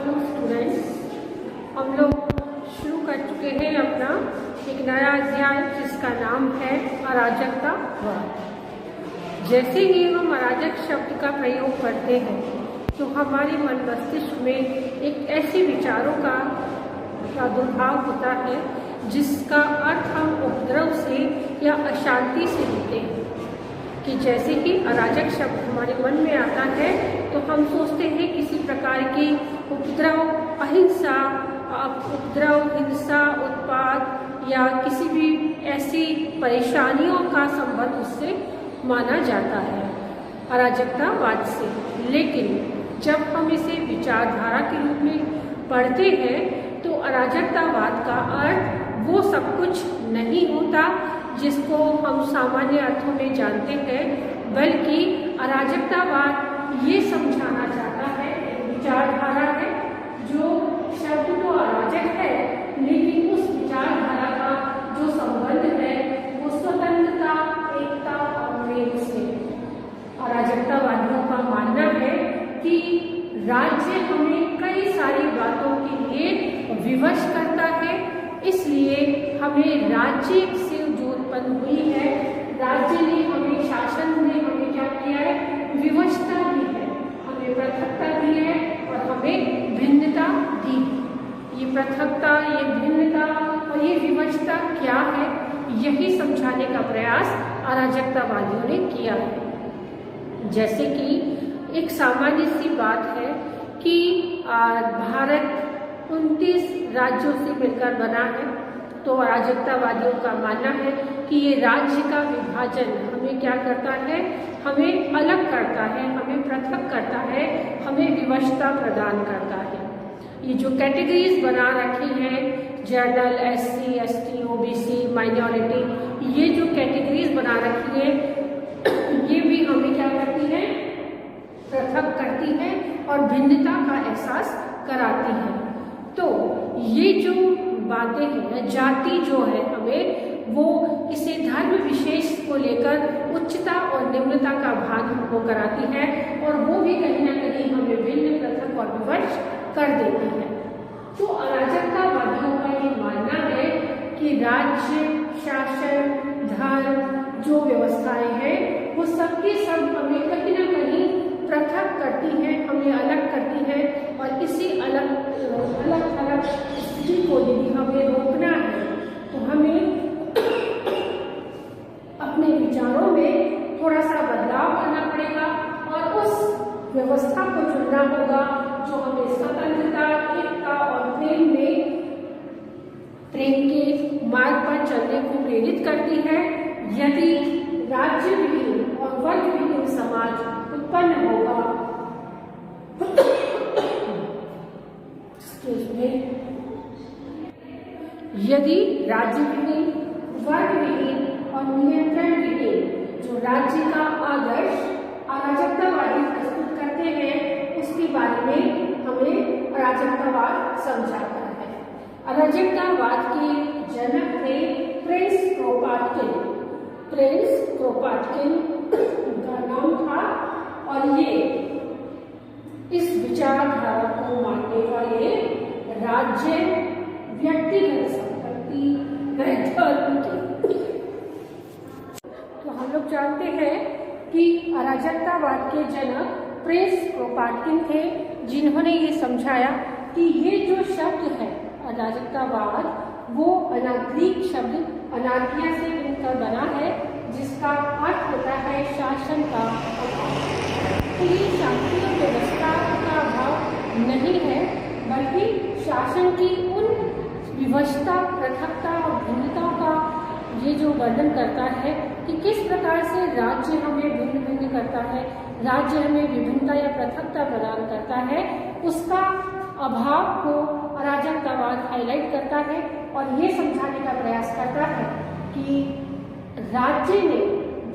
Hello students, हम लोग शुरू कर चुके हैं अपना एक नया अध्याय जिसका नाम है अराजकतावाद। जैसे ही हम अराजक शब्द का प्रयोग करते हैं तो हमारे मन मस्तिष्क में एक ऐसे विचारों का प्रादुर्भाव होता है जिसका अर्थ हम उपद्रव से या अशांति से लेते हैं। कि जैसे ही अराजक शब्द हमारे मन में आता है तो हम सोचते हैं किसी प्रकार की उपद्रव, अहिंसा, उपद्रव, हिंसा, उत्पात या किसी भी ऐसी परेशानियों का संबंध उससे माना जाता है, अराजकतावाद से। लेकिन जब हम इसे विचारधारा के रूप में पढ़ते हैं तो अराजकतावाद का अर्थ वो सब कुछ नहीं होता जिसको हम सामान्य अर्थों में जानते हैं, बल्कि अराजकतावाद ये समझाना चाहता है, एक विचारधारा है जो शब्द तो अराजक है लेकिन उस विचारधारा का जो संबंध है वो स्वतंत्रता, एकता और प्रेम से। अराजकतावादियों का मानना है कि राज्य हमें कई सारी बातों के लिए विवश करता है, इसलिए हमें राज्य से जो उत्पन्न हुई है, राज्य ने हमें, शासन ने हमें क्या किया है, विवशता दी है, हमें पृथकता दी है और हमें भिन्नता दी है। ये पृथकता, ये भिन्नता और ये विवशता क्या है, यही समझाने का प्रयास अराजकतावादियों ने किया है। जैसे कि एक सामान्य सी बात है कि भारत 29 राज्यों से मिलकर बना है, तो अराजकतावादियों का मानना है कि ये राज्य का विभाजन हमें क्या करता है, हमें अलग करता है, हमें पृथक करता है, हमें विवशता प्रदान करता है। ये जो कैटेगरीज बना रखी हैं, general, SC, ST, OBC, minority, ये जो कैटेगरीज बना रखी है ये भी हमें क्या करती है, पृथक करती है और भिन्नता का एहसास कराती है। तो ये जो बातें हैं, जाति जो है हमें वो किसी धर्म विशेष को लेकर उच्चता और निम्नता का भान हमको कराती है और वो भी कहीं ना कहीं हमें भिन्न, पृथक और विवश कर देती है। तो अराजकतावादियों का ये मानना है कि राज्य, शासन, धर्म, जो व्यवस्थाएं हैं वो सबके सब हमें कहीं ना कहीं पृथक करती हैं, हमें अलग करती हैं और इसी अलग अलग स्थिति को यदि हमें रोकना है तो हमें अपने विचारों में थोड़ा सा बदलाव करना पड़ेगा और उस व्यवस्था को चुनना होगा जो हमें स्वतंत्रता, एकता और प्रेम के मार्ग पर चलने को प्रेरित करती है। यदि राज्य विहीन और वर्ग विहीन समाज उत्पन्न होगा, यदि राज्य विहीन, वर्ग विहीन और नियंत्रण विहीन जो राज्य का आदर्श अराजकतावादी प्रस्तुत करते हैं उसके बारे में हमें अराजकतावाद समझाता है। अराजकतावाद के जनक थे प्रिंस क्रोपाटकिन। प्रिंस क्रोपाटकिन का नाम था और ये इस विचारधारा को मानने वाले राज्य, व्यक्तिगत संपत्ति, धर्म के। तो हम लोग जानते हैं कि अराजकतावाद के जनक प्रिंस क्रोपाटकिन थे, जिन्होंने ये समझाया कि ये जो शब्द है अराजकतावाद वो ग्रीक शब्द अनार्किया से मिलकर बना है, जिसका अर्थ होता है शासन का अभाव। तो ये शांति और व्यवस्था का अभाव नहीं है, बल्कि शासन की उन विवशता, पृथकता और भिन्नता का ये जो वर्णन करता है कि किस प्रकार से राज्य हमें भिन्न भिन्न करता है, राज्य हमें विभिन्नता या पृथकता प्रदान करता है, उसका अभाव को अराजकतावाद हाईलाइट करता है और ये समझाने का प्रयास करता है कि राज्य ने,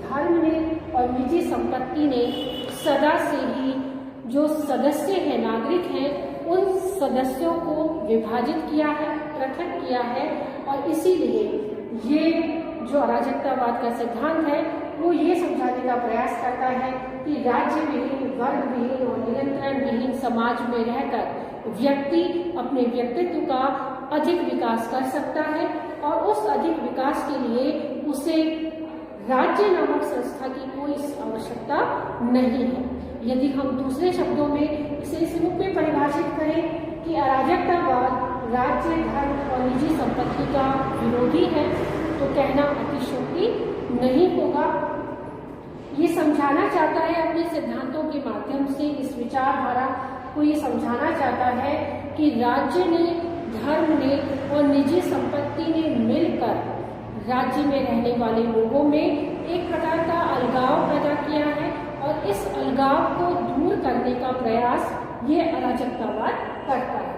धर्म ने और निजी संपत्ति ने सदा से ही जो सदस्य हैं, नागरिक हैं, उन सदस्यों को विभाजित किया है, पृथक किया है और इसीलिए ये जो अराजकतावाद का सिद्धांत है वो ये समझाने का प्रयास करता है कि राज्य विहीन, वर्ग विहीन और नियंत्रण विहीन समाज में रहकर व्यक्ति अपने व्यक्तित्व का अधिक विकास कर सकता है और उस अधिक विकास के लिए उसे राज्य नामक संस्था की कोई आवश्यकता नहीं है। यदि हम दूसरे शब्दों में इसे इस रूप में परिभाषित करें कि अराजकतावाद राज्य, धर्म और निजी संपत्ति का विरोधी है, तो कहना अतिशयोक्ति नहीं होगा। ये समझाना चाहता है अपने सिद्धांतों के माध्यम से, इस विचारधारा को ये समझाना चाहता है कि राज्य ने, धर्म ने और निजी संपत्ति ने मिलकर राज्य में रहने वाले लोगों में एक प्रकार का अलगाव पैदा किया है और इस अलगाव को दूर करने का प्रयास ये अराजकतावाद करता है।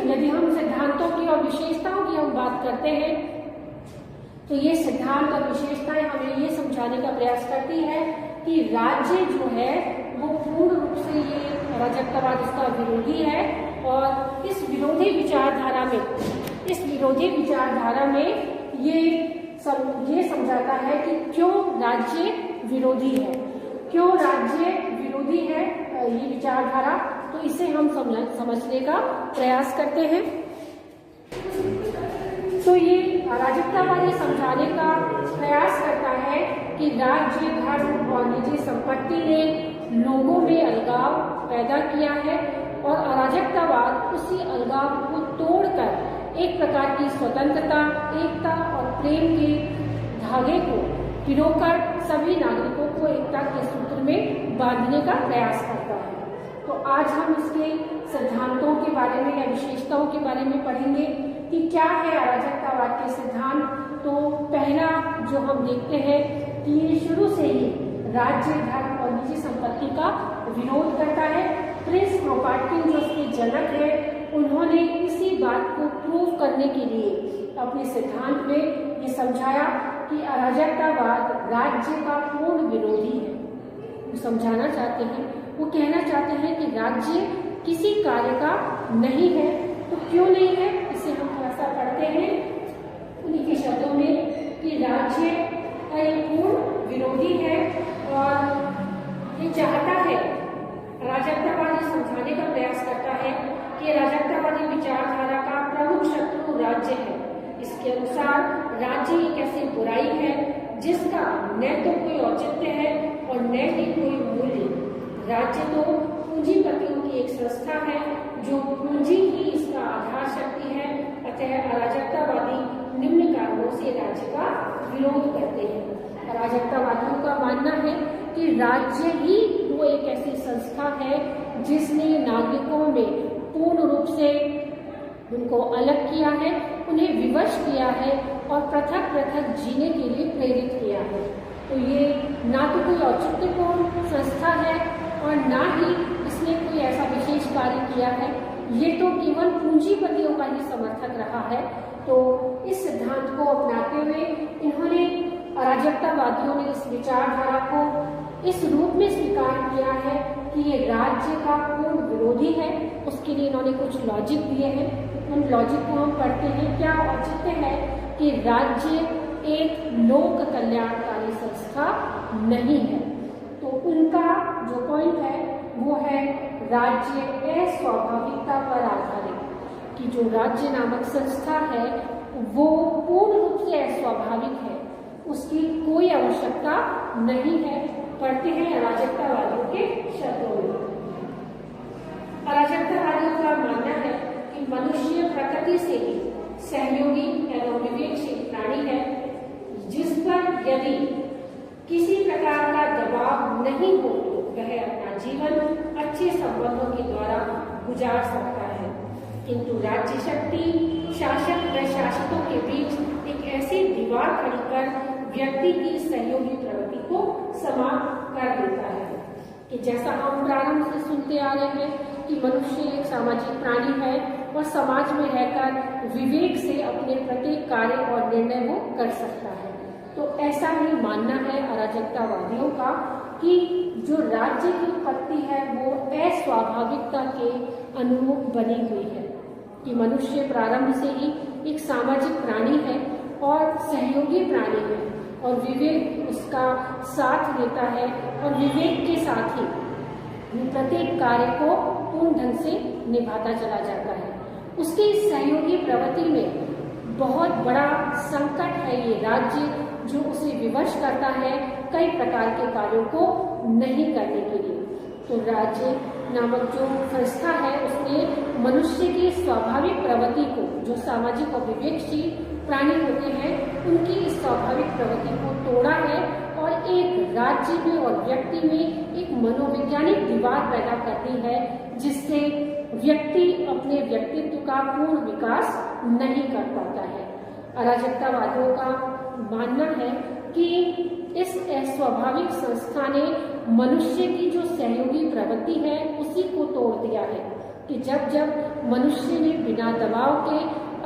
यदि हम सिद्धांतों की और विशेषताओं की हम बात करते हैं तो ये सिद्धांत और विशेषताएं हमें ये समझाने का प्रयास करती है कि राज्य जो है वो पूर्ण रूप से ये अराजकतावाद इसका विरोधी है और इस विरोधी विचारधारा में ये समझाता है कि क्यों राज्य विरोधी है, क्यों राज्य विरोधी है ये विचारधारा। तो इसे हम समझने का प्रयास करते हैं। तो ये अराजकतावाद ये समझाने का प्रयास करता है कि राज्य, धर्म और निजी संपत्ति ने लोगों में अलगाव पैदा किया है और अराजकतावाद उसी अलगाव को तोड़कर एक प्रकार की स्वतंत्रता, एकता और प्रेम के धागे को पिरोकर सभी नागरिकों को एकता के सूत्र में बांधने का प्रयास करता है। तो आज हम इसके सिद्धांतों के बारे में या विशेषताओं के बारे में पढ़ेंगे कि क्या है अराजकतावाद के सिद्धांत। तो पहला जो हम देखते हैं कि ये शुरू से ही राज्य, धर्म और निजी संपत्ति का विरोध करता है। प्रिंस क्रोपाटकिन जो इसके जनक है, उन्होंने इसी बात को प्रूव करने के लिए अपने सिद्धांत में ये समझाया कि अराजकतावाद राज्य का पूर्ण विरोधी है। वो समझाना चाहते हैं, वो कहना चाहते हैं कि राज्य किसी कार्य का नहीं है। तो क्यों नहीं है, इसे हम थोड़ा सा पढ़ते हैं उन्हीं के शब्दों में कि राज्य का ये पूर्ण विरोधी है और ये चाहता है, अराजकतावाद ये समझाने का प्रयास करता है कि अराजकतावादी विचारधारा का प्रमुख शत्रु राज्य है। इसके अनुसार राज्य एक ऐसी बुराई है जिसका न तो कोई औचित्य है और न ही कोई मूल्य। राज्य तो पूंजीपतियों की एक संस्था है जो पूंजी ही इसका आधार शक्ति है। अतः अराजकतावादी निम्न कारणों से राज्य का विरोध करते हैं। अराजकतावादियों का मानना है कि राज्य ही वो एक ऐसी संस्था है जिसने नागरिकों में पूर्ण रूप से उनको अलग किया है, उन्हें विवश किया है और पृथक पृथक जीने के लिए प्रेरित किया है। तो ये ना तो कोई औचित्यपूर्ण संस्था है और ना ही इसने कोई ऐसा विशेष कार्य किया है। ये तो केवल पूंजीपतियों का ही समर्थक रहा है। तो इस सिद्धांत को अपनाते हुए इन्होंने, अराजकतावादियों ने इस विचारधारा को इस रूप में स्वीकार किया है कि ये राज्य का पूर्ण विरोधी है। उसके लिए इन्होंने कुछ लॉजिक दिए हैं, उन लॉजिक को हम पढ़ते हैं। क्या औचित्य है कि राज्य एक लोक कल्याणकारी संस्था नहीं है। तो उनका जो पॉइंट है वो है राज्य अस्वाभाविकता पर आधारित, कि जो राज्य नामक संस्था है वो पूर्ण रूप से अस्वाभाविक है, उसकी कोई आवश्यकता नहीं है। पढ़ते हैं अराजकतावादियों के शब्दों में। अराजकतावादियों का मानना है कि मनुष्य प्रकृति से ही सहयोगी एवं विवेकशील प्राणी है, जिस पर यदि किसी प्रकार का दबाव नहीं हो तो वह अपना जीवन अच्छे संबंधों के द्वारा गुजार सकता है। किंतु राज्य शक्ति शासक व शासितों के बीच एक ऐसी दीवार खड़ी कर व्यक्ति की सहयोगी प्रवृत्ति को समाप्त कर देता है। कि जैसा हम प्रारंभ से सुनते आ रहे हैं कि मनुष्य एक सामाजिक प्राणी है और समाज में रहकर विवेक से अपने प्रत्येक कार्य और निर्णय वो कर सकता है। तो ऐसा ही मानना है अराजकतावादियों का कि जो राज्य की उत्पत्ति है वो अस्वाभाविकता के अनुरूप बनी हुई है, कि मनुष्य प्रारंभ से ही एक सामाजिक प्राणी है और सहयोगी प्राणी है और विवेक उसका साथ देता है और विवेक के साथ ही प्रत्येक कार्य को पूर्ण ढंग से निभाता चला जाता है। उसकी इस सहयोगी प्रवृत्ति में बहुत बड़ा संकट है ये राज्य, जो उसे विवश करता है कई प्रकार के कार्यों को नहीं करने के लिए। तो राज्य नामक जो संस्था है उसने मनुष्य की स्वाभाविक प्रवृत्ति को, जो सामाजिक और विवेकशील प्राणी होते हैं, उनकी इस स्वाभाविक प्रवृत्ति को तोड़ा है और एक राज्य में और व्यक्ति में एक मनोवैज्ञानिक दीवार पैदा करती है, जिससे व्यक्ति अपने व्यक्तित्व का पूर्ण विकास नहीं कर पाता है। अराजकतावादियों का मानना है कि इस अस्वाभाविक संस्था ने मनुष्य की जो सहयोगी प्रवृत्ति है उसी को तोड़ दिया है कि जब जब मनुष्य ने बिना दबाव के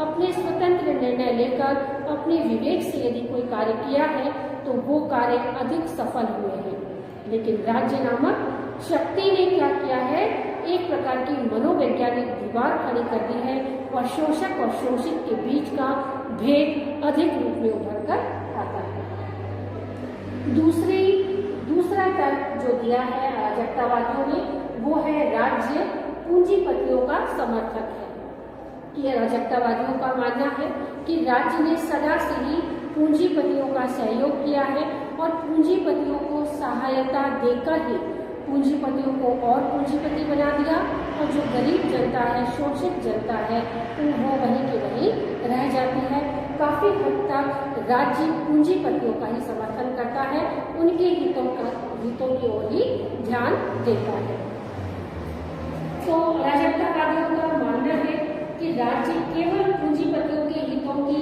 अपने स्वतंत्र निर्णय लेकर अपने विवेक से यदि कोई कार्य किया है तो वो कार्य अधिक सफल हुए हैं। लेकिन राज्य नामक शक्ति ने क्या किया है, एक प्रकार की मनोवैज्ञानिक दीवार खड़ी कर दी है और शोषक और शोषित के बीच का भेद अधिक रूप में उभर कर आता है। दूसरा तर्क जो दिया है अराजकतावादियों ने वो है राज्य पूंजीपतियों का समर्थक है। कि अराजकतावादियों का मानना है कि राज्य ने सदा से ही पूंजीपतियों का सहयोग किया है और पूंजीपतियों को सहायता देकर ही पूंजीपतियों को और पूंजीपति बना दिया और जो गरीब जनता है, शोषित जनता है, वो वहीं के वहीं रह जाती है। काफी हद तक राज्य पूंजीपतियों का ही समर्थन करता है, उनके हितों की ओर ही ध्यान देता है। तो अराजकतावादियों का मानना है कि राज्य केवल पूंजीपतियों के हितों की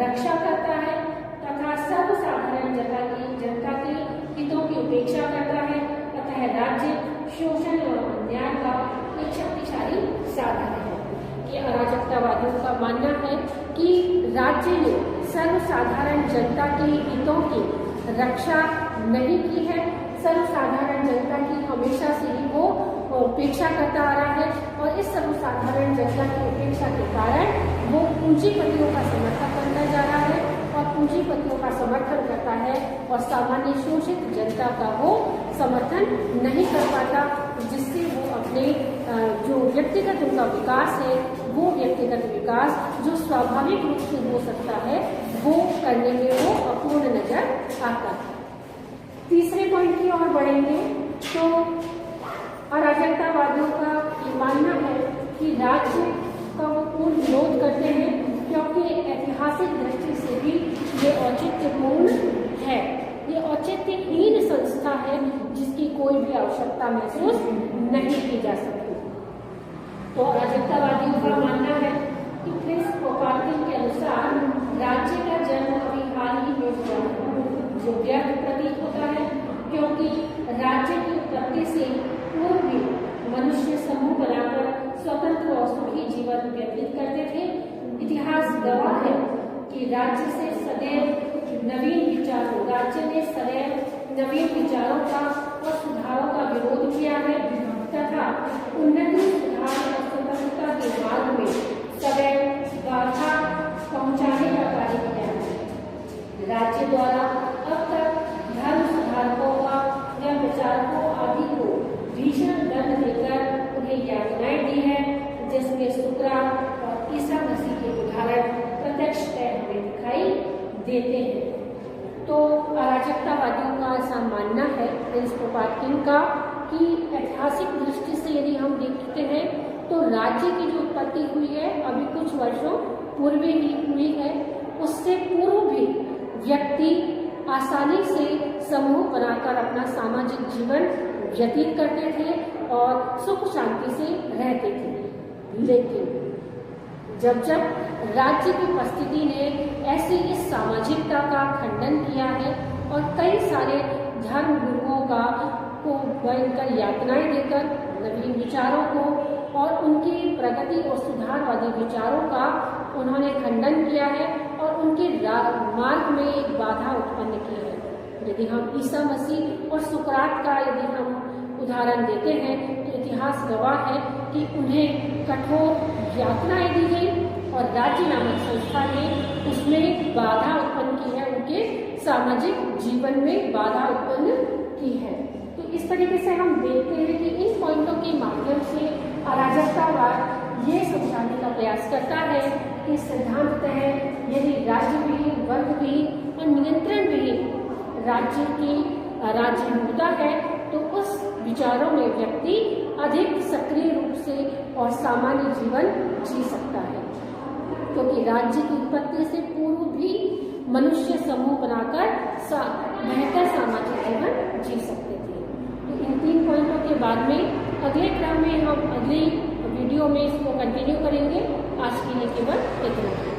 रक्षा करता है तथा सर्वसाधारण जनता के हितों की उपेक्षा करता है। अतः राज्य शोषण और अन्याय का एक शक्तिशाली साधन है। कि अराजकतावादियों का मानना है कि राज्य ने सर्वसाधारण जनता के हितों की रक्षा नहीं की है, सर्वसाधारण जनता की हमेशा से ही वो उपेक्षा करता आ रहा है और इस सर्वसाधारण जनता की उपेक्षा के कारण वो पूंजीपतियों का समर्थन करता जा रहा है और पूंजीपतियों का समर्थन करता है और सामान्य शोषित जनता का वो समर्थन नहीं कर पाता, जिससे वो अपने जो व्यक्तिगत उनका विकास है वो व्यक्तिगत विकास जो स्वाभाविक रूप से हो सकता है वो करने में वो अपूर्ण नजर आता है। तीसरे पॉइंट की ओर बढ़ेंगे तो अराजकतावादियों का ये मानना है कि राज्य का वो पूर्ण विरोध करते हैं क्योंकि ऐतिहासिक दृष्टि से भी ये औचित्यपूर्ण है। ये औचित्यहीन संस्था है जिसकी कोई भी आवश्यकता महसूस नहीं की जा सकती। तो अराजकतावादियों का मानना है कि प्रिंस कोपार्किन के अनुसार राज्य का जन्म अभी हाल ही में हुआ है, जो व्यर्थ प्रतीत होता है क्योंकि राज्य की उत्पत्ति से पूर्व भी मनुष्य समूह बनाकर स्वतंत्र और सुखी जीवन व्यतीत करते थे। इतिहास गवाह है कि राज्य ने सदैव नवीन विचारों का और सुधारों का विरोध किया है तथा उन्नति, सुधार और स्वतंत्रता के मार्ग में सदैव बाधा पहुंचाने का कार्य किया है। राज्य द्वारा अब तक धर्म सुधारकों या प्रचारकों आदि को भीषण दंड देकर उन्हें यातनाएं दी है, जिसमें सुकरात और ईसा मसीह के उदाहरण प्रत्यक्षतः हमें दिखाई देते हैं। तो अराजकतावादियों का ऐसा मानना है प्रिंस कोपार्किन का कि ऐतिहासिक दृष्टि से यदि हम देखते हैं तो राज्य की जो उत्पत्ति हुई है अभी कुछ वर्षों पूर्व ही हुई है। उससे पूर्व भी व्यक्ति आसानी से समूह बनाकर अपना सामाजिक जीवन व्यतीत करते थे और सुख शांति से रहते थे। लेकिन जब राज्य की उपस्थिति ने ऐसी इस सामाजिकता का खंडन किया है और कई सारे धर्म गुरुओं को भयंकर यातनाएं देकर नवीन विचारों को और उनकी प्रगति और सुधारवादी विचारों का उन्होंने खंडन किया है और उनके मार्ग में एक बाधा उत्पन्न की है। यदि हम ईसा मसीह और सुकरात का यदि हम उदाहरण देते हैं तो इतिहास गवाह है कि उन्हें कठोर यातनाएं दी गई और राज्य नामक संस्था ने उसमें बाधा उत्पन्न की है उनके सामाजिक जीवन में बाधा उत्पन्न की है। तो इस तरीके से हम देखते हैं कि इन पॉइंटों के माध्यम से अराजकतावाद ये समझाने का प्रयास करता है कि सिद्धांततः यदि राज्य विहीन, वर्ग विहीन और नियंत्रण विहीन राज्य होता है तो उस विचारों में व्यक्ति अधिक सक्रिय रूप से और सामान्य जीवन जी सकता है, क्योंकि राज्य की उत्पत्ति से पूर्व भी मनुष्य समूह बनाकर बेहतर सामाजिक जीवन जी सकते थे। तो इन 3 पॉइंटों के बाद में अगले क्रम में हम अगली वीडियो में इसको कंटिन्यू करेंगे। आज के लिए केवल इतना।